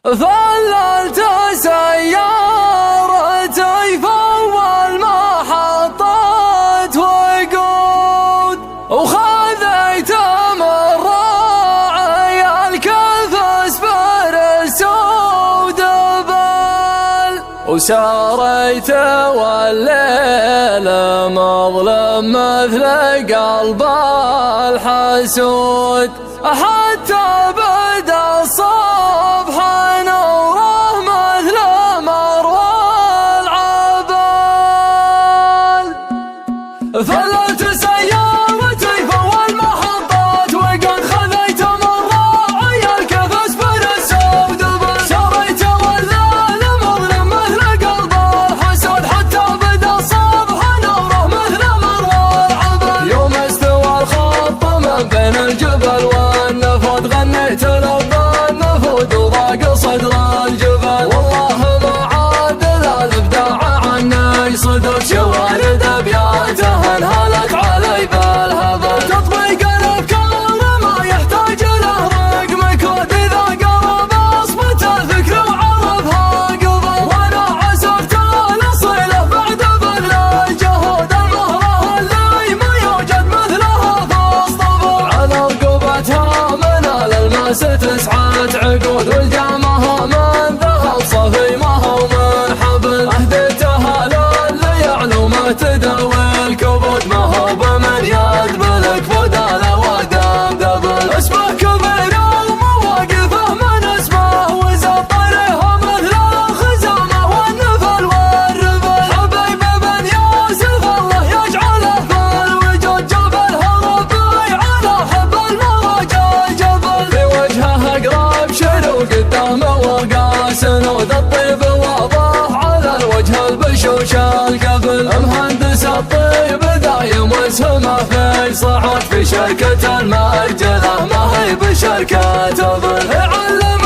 ظللت سيارتي فوق المحطات وقود، وخذيت من راعي الكفس بالسود بال، وساريت والليل مظلم مثل قلب الحسود، حتى بدا الصبح نوره مثل مروى العبال. ظللت سيارتي فوق المحطات وقد خذيت من راعي الكفس بالسود بال، سريت والليل مظلم مثل قلب الحسود، حتى بدا الصبح نوره مثل مروى العبال. يوم استوى الخط من بين الجبل والنفود، غنيت لبى النفود وضاق صدر الجبل، والله ما عاد الابداع عني صدق، شوارد ابياته انهالت علي بالهبل. تطبيق الافكار ما يحتاج له رقم كود، اذا قرب اصمت الفكر وعرفها قبل، وانا عزفت الاصيله بعد بذل الجهود، المهره اللي ما يوجد مثلها في الصبر، على رقبتها من الالماس 9 عقود، والجامها من ذهب صفي ما هو من حبل، اهديتها للي يعلو ما تداوي الكبود، ما هو بمن يد بالكبود على ودم دبل، اسمه كبير ومواقفه من اسمه وزاد طريها مثل الخزامه والنفل والربل، حبيب بن يوسف الله يجعله في الوجود، جبلها ربي على حب المواجع جبل، في وجهه اقرب شنو قدامه وقاس نود، الطيب واضح على الوجه البشوش القبل، مهندس الطيب دايم واسهمه في صعود، في شركة المرجله ما هي بشركة ابل، علم